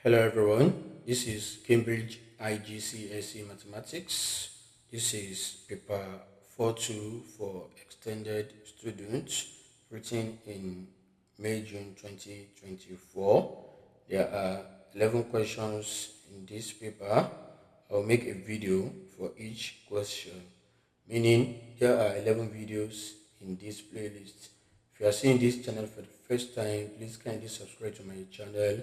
Hello everyone, this is Cambridge Igcse Mathematics. This is paper 42 for extended students written in May-June 2024. There are 11 questions in this paper. I'll make a video for each question, meaning there are 11 videos in this playlist. If you are seeing this channel for the first time, please kindly subscribe to my channel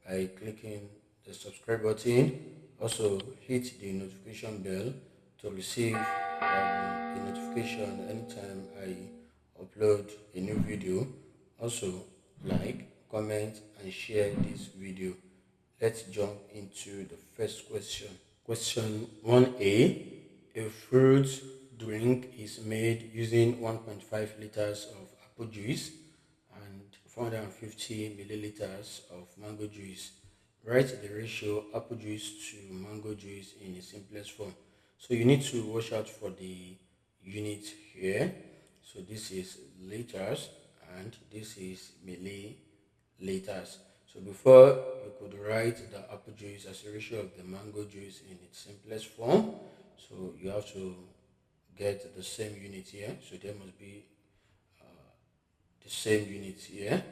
by clicking the subscribe button. Also hit the notification bell to receive a notification anytime I upload a new video. Also like, comment and share this video. Let's jump into the first question. Question 1A. A fruit drink is made using 1.5 liters of apple juice and 450 milliliters of mango juice. Write the ratio apple juice to mango juice in the simplest form. So you need to watch out for the unit here. So this is liters and this is milliliters. So before you could write the apple juice as a ratio of the mango juice in its simplest form, so you have to get the same unit here. So there must be the same unit here.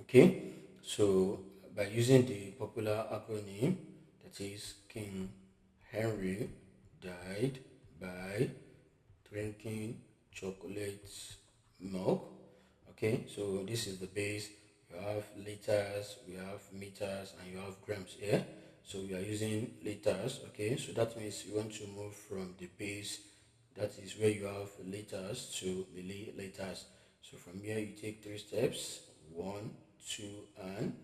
Okay, so by using the popular acronym, that is King Henry died by drinking chocolate milk. Okay, so this is the base. You have liters, we have meters, and you have grams here. So we are using liters. Okay, so that means you want to move from the base, that is where you have liters, to milliliters. So from here you take 3 steps: 1, 2, and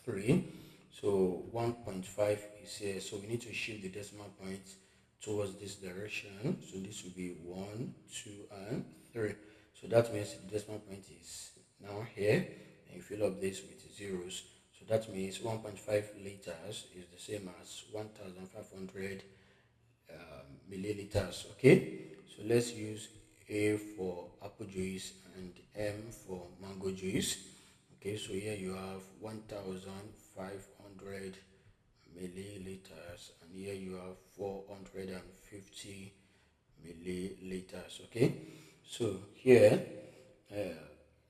3. So 1.5 is here, so we need to shift the decimal point towards this direction. So this will be 1, 2, and 3. So that means the decimal point is now here, and you fill up this with zeros. So that means 1.5 liters is the same as 1,500 milliliters. Okay, so let's use A for apple juice and M for mango juice. Okay, so here you have 1,500 milliliters and here you have 450 milliliters. Okay, so here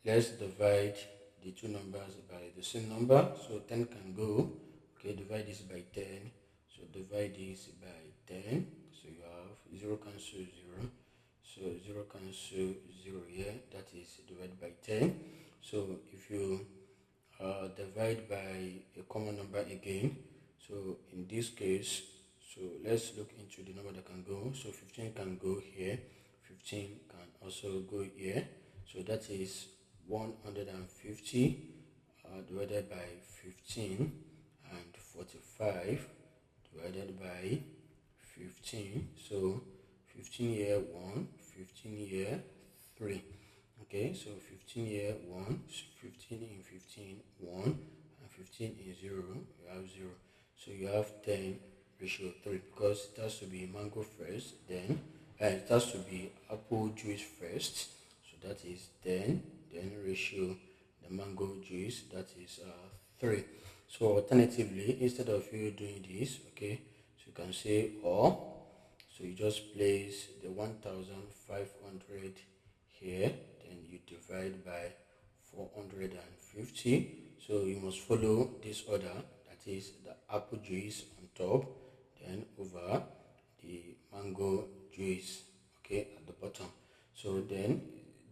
let's divide the two numbers by the same number. So 10 can go. Okay, divide this by 10. So divide this by 10. So you have 0 cancel 0. So 0 cancel 0 here. That is divided by 10. So if you divide by a common number again, so in this case, so let's look into the number that can go. So 15 can go here. 15 can also go here. So that is 150 divided by 15, and 45 divided by 15. So 15 here 1, 15 here 3. Okay, so 15 here 1, 15 in 15 1, and 15 in 0 you have 0. So you have 10 ratio 3 because it has to be mango first, then it has to be apple juice first. So that is 10, then ratio the mango juice, that is 3. So alternatively, instead of you doing this, okay, so you can say or. So you just place the 1,500 here, then you divide by 450. So you must follow this order, that is the apple juice on top, then over the mango juice, okay, at the bottom. So then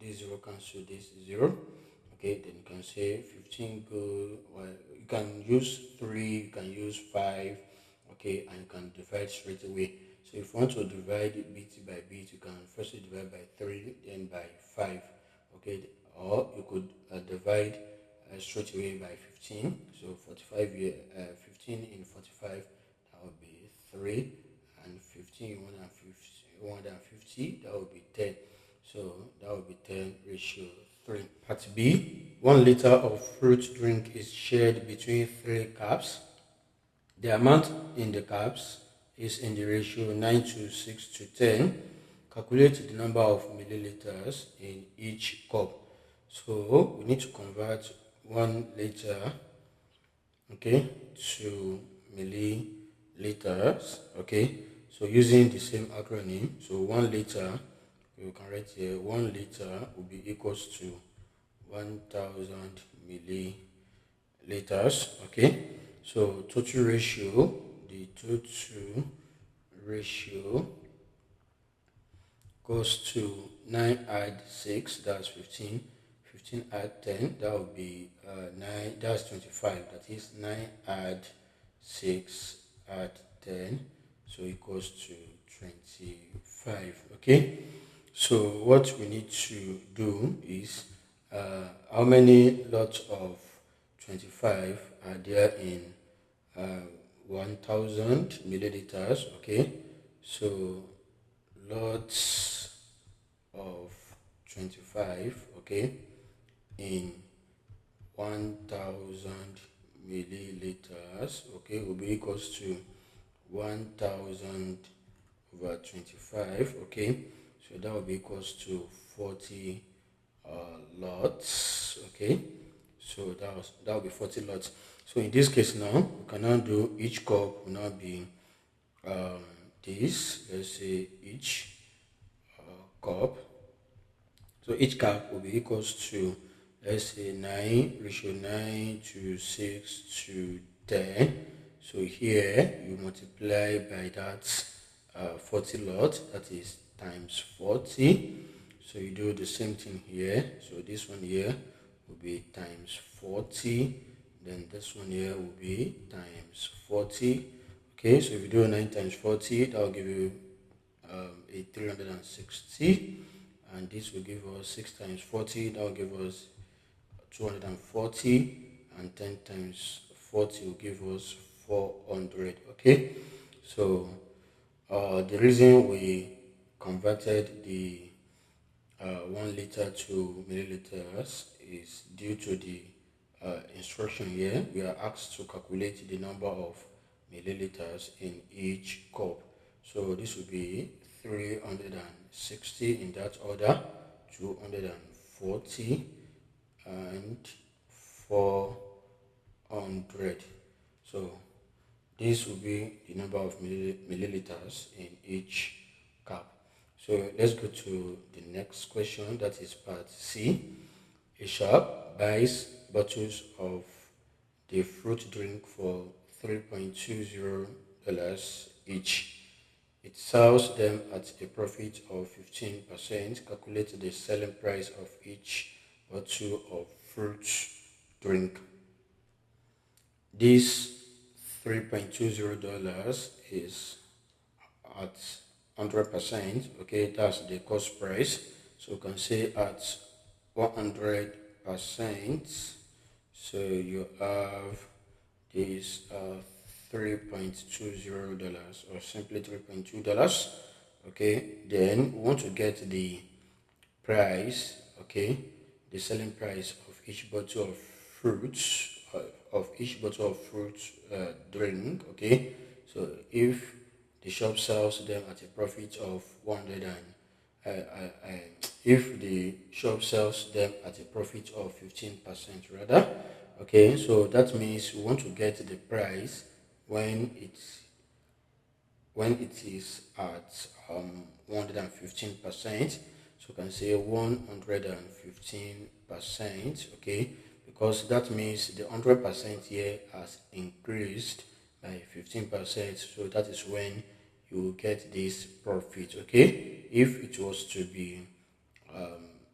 this 0 cancel this 0. Okay, then you can say 15 go, well, you can use 3, you can use 5, okay, and you can divide straight away. So if you want to divide bit by bit, you can firstly divide by 3, then by 5, okay, or you could divide straight away by 15. So 45 here, 15 in 45, that would be 3, and 15 in 150, that would be 10. So that would be 10 ratio 3. Part B, 1 liter of fruit drink is shared between 3 cups. The amount in the cups is in the ratio 9:6:10. Calculate the number of milliliters in each cup. So we need to convert 1 liter, okay, to milliliters. Okay, so using the same acronym, so 1 liter, you can write here 1 liter will be equals to 1000 milliliters. Okay, so total ratio, the total ratio goes to 9 add 6, that's 15. 15 add 10, that would be 9, that's 25. That is 9 add 6 add 10, so equals to 25. Okay, so what we need to do is how many lots of 25 are there in 1000 milliliters. Okay, so lots of 25, okay, in 1000 milliliters, okay, will be equals to 1000 over 25. Okay, so that will be equals to 40 lots. Okay, so that will be 40 lots. So in this case now, we can now do each cup will now be this. Let's say each cup. So each cup will be equals to, let's say 9, ratio 9 to 6 to 10. So here you multiply by that 40 lot, that is times 40. So you do the same thing here. So this one here will be times 40. Then this one here will be times 40. Okay, so if you do 9 times 40, that will give you a 360. And this will give us 6 times 40, that will give us 240, and 10 times 40 will give us 400. Okay, so the reason we converted the 1 liter to milliliters is due to the instruction here. We are asked to calculate the number of milliliters in each cup. So this will be 360 in that order, 240, and 400. So this will be the number of milliliters in each cup. So let's go to the next question, that is part C. A shop buys bottles of the fruit drink for $3.20 each. It sells them at a profit of 15%. Calculate the selling price of each bottle of fruit drink. This $3.20 is at 100%. Okay, that's the cost price. So you can say at 100%. So you have this $3.20, or simply $3.2. Okay, then we want to get the price. Okay, the selling price of each bottle of fruits, drink. Okay, so if the shop sells them at a profit of 100 and if the shop sells them at a profit of 15% rather. Okay, so that means we want to get the price when it is at 115%. So you can say 115%. Okay, because that means the 100% here has increased by 15%. So that is when you will get this profit. Okay, if it was to be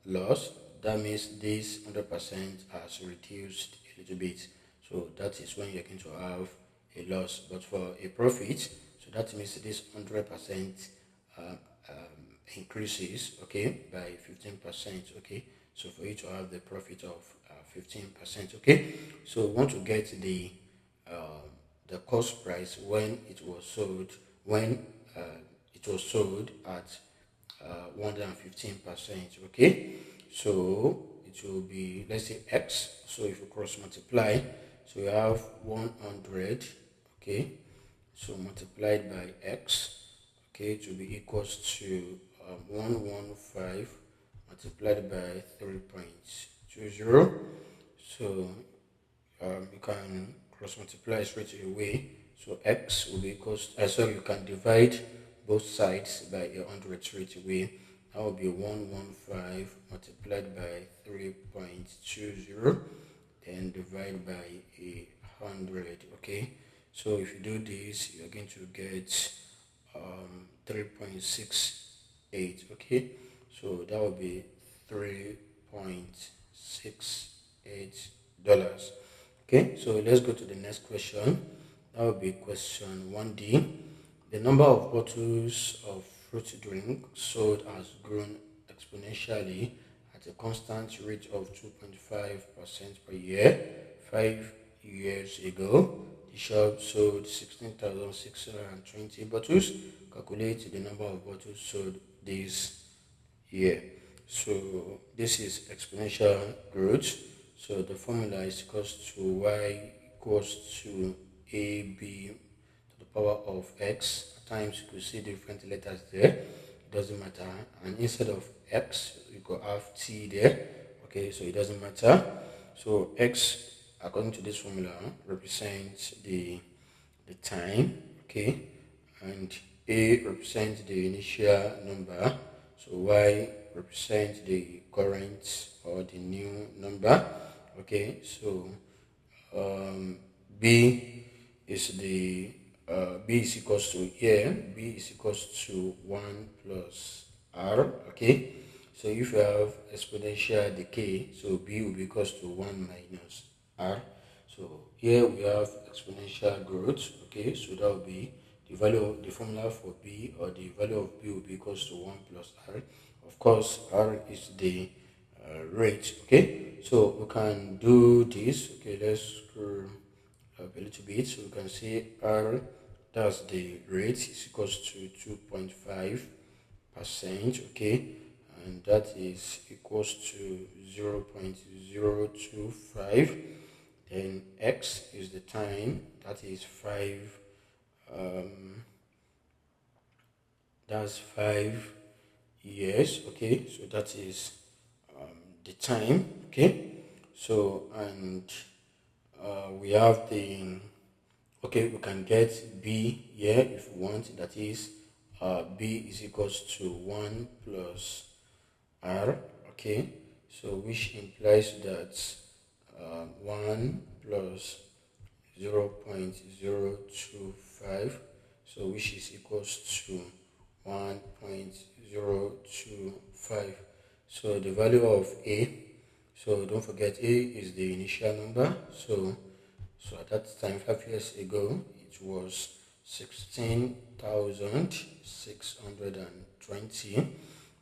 loss, that means this 100% has reduced a little bit. So that is when you're going to have a loss. But for a profit, so that means this 100% increases, okay, by 15%. Okay, so for you to have the profit of 15%. Okay, so we want to get the cost price when it was sold, at 115%. Okay, so it will be, let's say, x. So if you cross multiply, so you have 100. Okay, so multiplied by x. Okay, it will be equals to 115 multiplied by 3.20. So you can cross multiply straight away. So x will be equals, sorry, you can divide both sides by 100 straight away. That will be 115 multiplied by 3.20, then divide by 100. Okay, so if you do this, you're going to get 3.68. Okay, so that will be $3.68. Okay, so let's go to the next question. That will be question 1D. The number of bottles of fruit drink sold has grown exponentially at a constant rate of 2.5% per year. 5 years ago, the shop sold 16,620 bottles. Calculate the number of bottles sold this year. So this is exponential growth. So the formula is equals to y equals to ab to the power of x. At times you could see different letters there. It doesn't matter. And instead of x, you could have t there. Okay, so it doesn't matter. So x, according to this formula, represents the time. Okay, and a represents the initial number, so y represents the current or the new number. Okay, so b is the b is equals to, here b is equals to 1 plus r. Okay, so if you have exponential decay, so b will be equals to 1 minus r. So here we have exponential growth. Okay, so that will be the value of the formula for b, or the value of b will be equals to 1 plus r. Of course, r is the rate. Okay, so we can do this. Okay, let's scroll up a little bit, so we can see r, that's the rate, is equals to 2.5%. Okay, and that is equals to 0.025. Then x is the time, that is 5, that's 5 years. Okay, so that is the time. Okay, so and we have the, okay, we can get b here if we want, that is b is equals to 1 plus r. Okay, so which implies that 1 plus 0.025, so which is equals to 1.025. so the value of a, so don't forget a is the initial number. So at that time, 5 years ago, it was 16,620.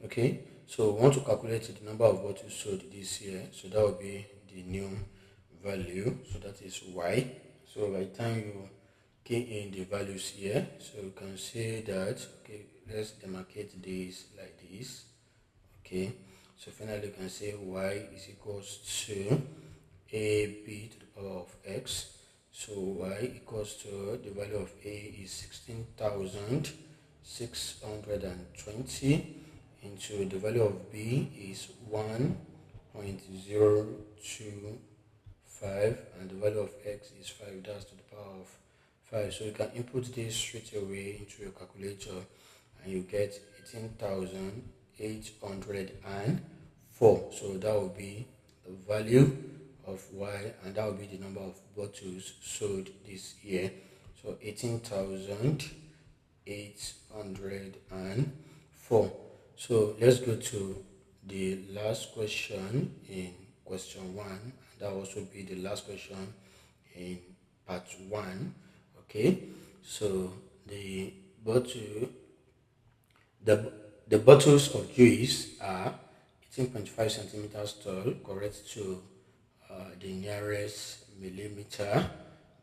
Okay, so we want to calculate the number of bottles sold this year. So that will be the new value. So that is y. So by the time you key in the values here, so you can say that, okay, let's demarcate this like this. Okay, so finally you can say y is equals to ab to the power of x. So y equals to, the value of a is 16,620 into the value of b is 1.025, and the value of x is 5, that's to the power of 5. So you can input this straight away into your calculator and you get 18,804. So that will be the value of y, and that will be the number of bottles sold this year. So 18,804. So let's go to the last question in question 1, and that will also be the last question in part 1. Okay, so the bottles of juice are 18.5 centimeters tall, correct to the nearest millimeter.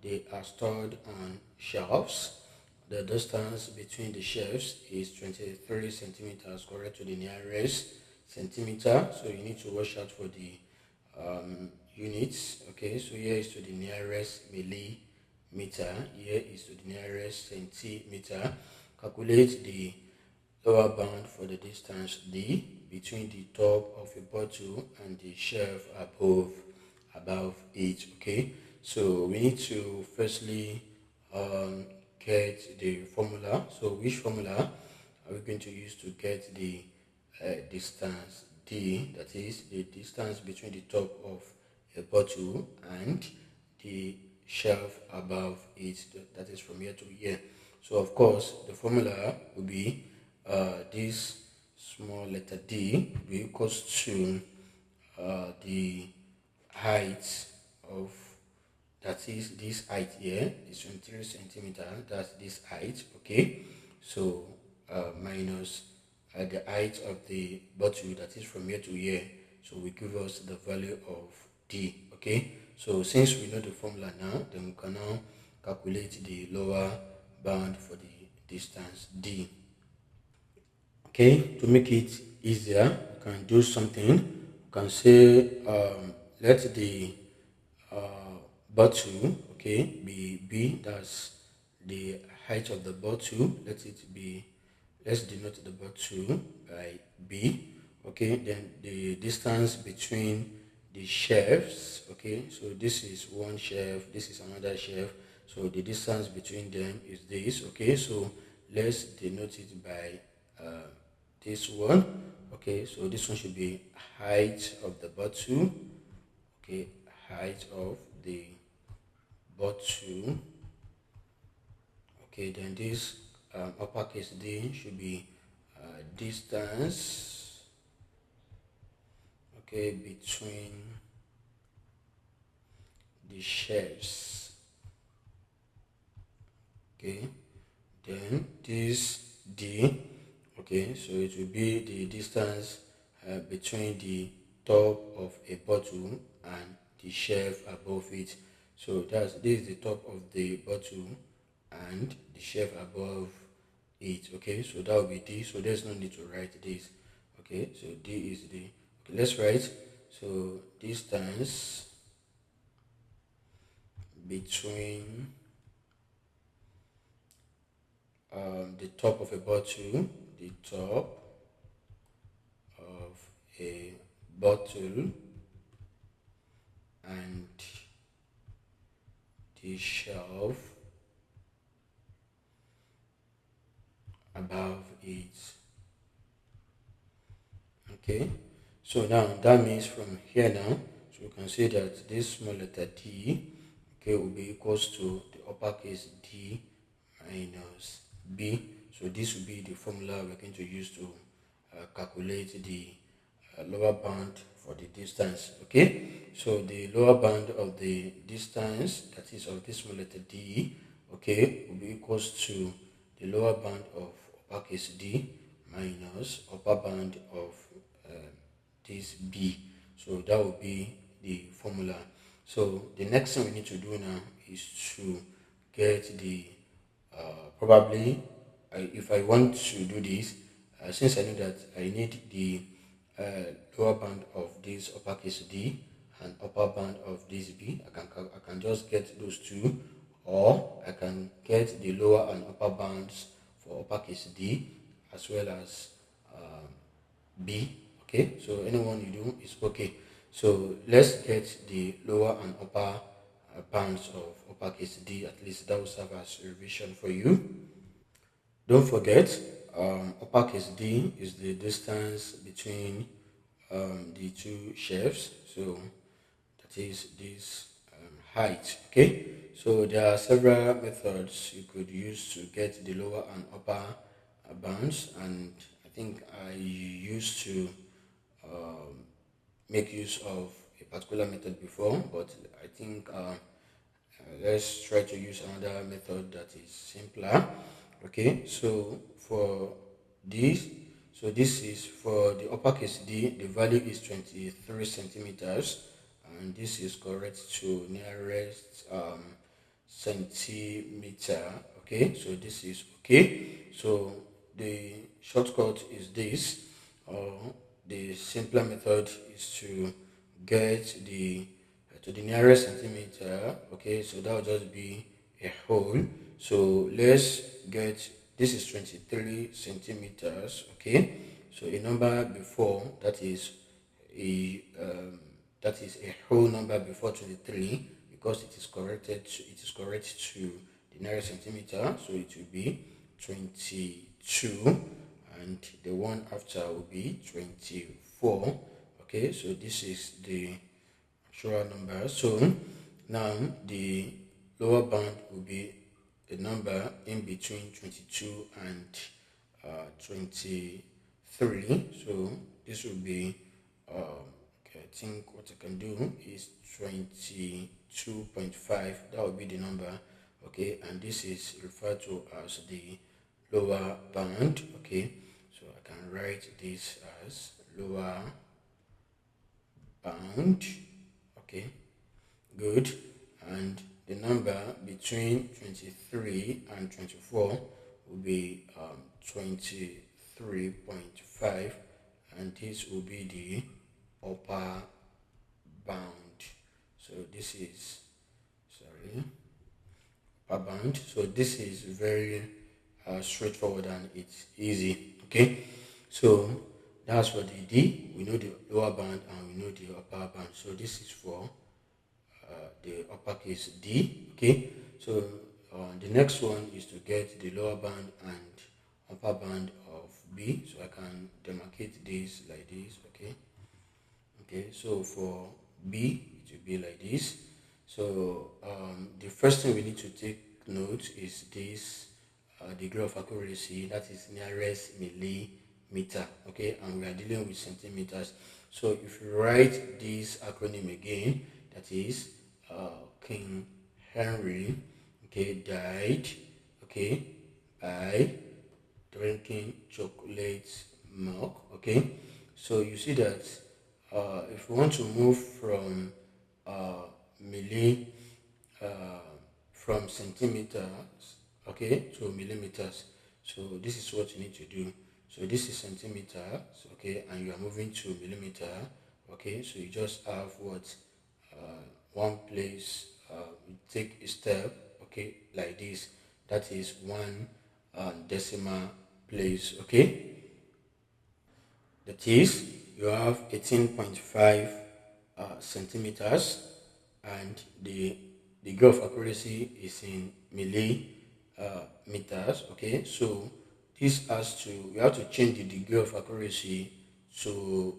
They are stored on shelves. The distance between the shelves is 23 centimeters, correct to the nearest centimeter. So you need to watch out for the units. Okay, so here is to the nearest millimeter, here is to the nearest centimeter. Calculate the lower bound for the distance d between the top of a bottle and the shelf above it. Okay, so we need to firstly get the formula. So which formula are we going to use to get the distance d, that is the distance between the top of a bottle and the shelf above it, that is from here to here. So of course the formula will be this small letter d will be equals to the height of, that is this height here is 23 centimeter, that's this height, okay. So minus the height of the bottle, that is from here to here, so we give us the value of d, okay. So since we know the formula now, then we can now calculate the lower bound for the distance d. Okay, to make it easier, we can do something. We can say let the bottle, okay, be b, that's the height of the bottle. Let it be, let's denote the bottle by b, okay. Then the distance between the shelves, okay, so this is one shelf, this is another shelf, so the distance between them is this, okay. So let's denote it by this one, okay. So this one should be height of the bottle, okay, height of the bottle, okay. Then this uppercase d should be distance, okay, between the shelves, okay. Then this d, okay, so it will be the distance between the top of a bottle and the shelf above it. So this is the top of the bottle and the shelf above it, okay. So that will be d, so there's no need to write this, okay. So d is the, okay, let's write, so distance between the top of a bottle, the top of a bottle and the shelf above it, okay. So now that means from here now, so we can say that this small letter d, okay, will be equals to the uppercase d minus b. So this will be the formula we're going to use to calculate the lower bound for the distance, okay. So the lower bound of the distance, that is of this small letter d, okay, will be equals to the lower bound of uppercase d minus upper bound of this b. So that will be the formula. So the next thing we need to do now is to get the probably if I want to do this, since I know that I need the lower bound of this uppercase d and upper bound of this b, I can just get those two, or I can get the lower and upper bounds for uppercase d as well as b, okay. So anyone you do is okay. So let's get the lower and upper bounds of uppercase d, at least that will serve as a revision for you. Don't forget, uppercase d is the distance between the two shelves, so that is this height, okay. So there are several methods you could use to get the lower and upper bounds, and I think I used to make use of a particular method before, but I think let's try to use another method that is simpler, okay. So for this, so this is for the uppercase d, the value is 23 centimeters, and this is correct to nearest centimeter, okay. So this is okay. So the shortcut is this, or the simpler method is to get the to the nearest centimeter, okay. So that will just be a whole. So let's get, this is 23 centimeters, okay. So a number before that is a whole number before 23, because it is correct to the the nearest centimeter, so it will be 22, and the one after will be 24. Okay, so this is the actual number. So now the lower bound will be a number in between 22 and 23. So this will be okay, I think what I can do is 22.5. That will be the number. Okay, and this is referred to as the lower bound. Okay, so I can write this as lower bound. Okay, good. And the number between 23 and 24 will be 23.5, and this will be the upper bound. So this is, sorry, upper bound. So this is very straightforward and it's easy. Okay, so that's for the D. We know the lower bound and we know the upper bound. So this is for the uppercase D. Okay, so the next one is to get the lower bound and upper bound of B. So I can demarcate this like this. Okay, so for B it will be like this. So the first thing we need to take note is this degree of accuracy, that is nearest millimeter. Okay, and we are dealing with centimeters. So if you write this acronym again, that is King Henry, okay, died, okay, by drinking chocolate milk. Okay, so you see that if we want to move from milli from centimeters, okay, to millimeters, so this is what you need to do. So this is centimeters, okay, and you are moving to millimeter. Okay, so you just have what one place, you take a step, okay, like this. That is one decimal place. Okay, that is, you have 18.5 centimeters, and the degree of accuracy is in millimeters. Okay, so this has to, you have to change the degree of accuracy to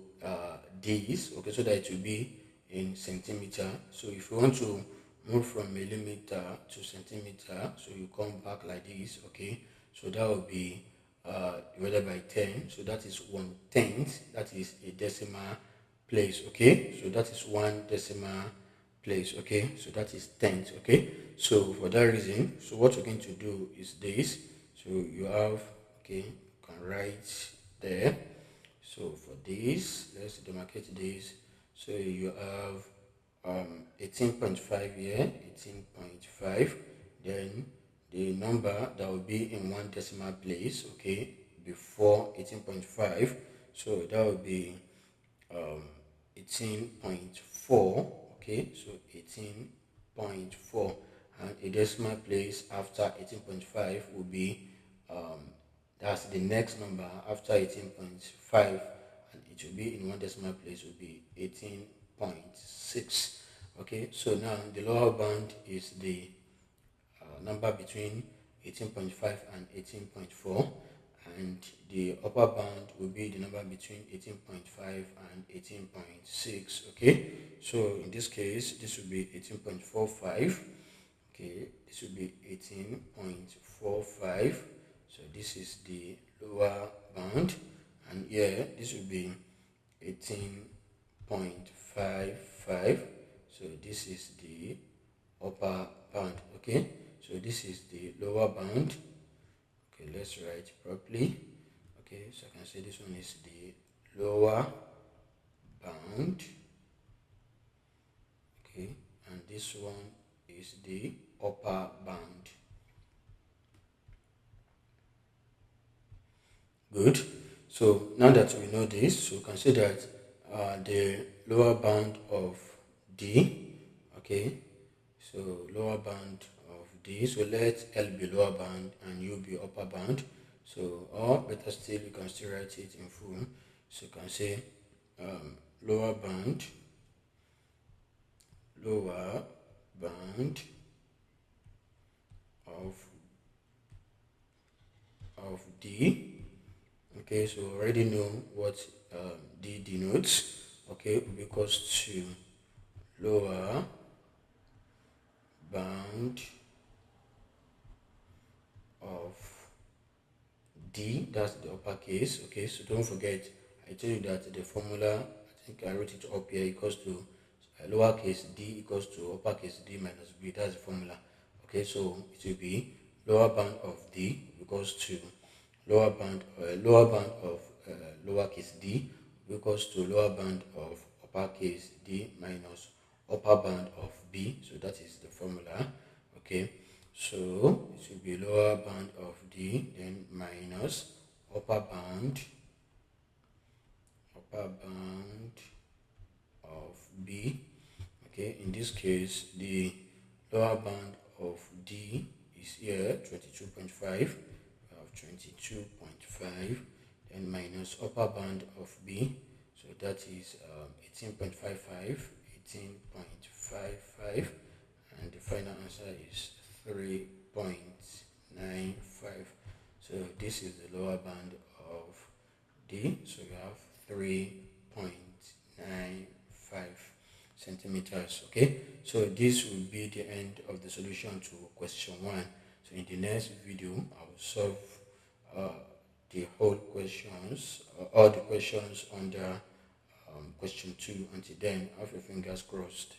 this, okay, so that it will be in centimeter. So if you want to move from millimeter to centimeter, so you come back like this. Okay, so that will be divided by 10, so that is 1/10. That is a decimal place. Okay, so that is one decimal place. Okay, so that is tenth. Okay, so for that reason, so what we're going to do is this. So you have, okay, you can write there. So for this, let's demarcate this. So you have 18.5 here, 18.5, then the number that will be in one decimal place, okay, before 18.5, so that will be 18.4, okay, so 18.4, and a decimal place after 18.5 will be that's the next number after 18.5, and it will be in one decimal place, will be 18.6. Okay, so now the lower bound is the number between 18.5 and 18.4, and the upper bound will be the number between 18.5 and 18.6. Okay, so in this case, this will be 18.45. Okay, this will be 18.45. So this is the lower bound, and here this will be 18.55. So this is the upper bound. Okay, so this is the lower bound. Okay, let's write properly. Okay, so I can say this one is the lower bound. Okay, and this one is the upper bound. Good. So now that we know this, so we can say that the lower bound of D, okay, so lower bound of D, so let L be lower bound and U be upper bound. So, or better still, you can still write it in full. So you can say lower bound of D. Okay, so already know what D denotes. Okay, will be equals to lower bound of D, that's the uppercase. Okay, so don't forget, I told you that the formula, I think I wrote it up here, equals to lowercase d equals to uppercase D minus B. That's the formula. Okay, so it will be lower bound of D equals to lower bound of lowercase d equals to lower bound of uppercase D minus upper bound of B. So that is the formula. Okay, so it will be lower bound of D then minus upper bound of B. Okay, in this case the lower bound of D is here 22.5 of 22.5, then minus upper bound of B, so that is 18.55, and the final answer is 3.95. So this is the lower bound of D, so you have 3.95 centimeters. Okay, so this will be the end of the solution to question 1. So in the next video I will solve the whole questions, all the questions under question 2. Until then, have your fingers crossed.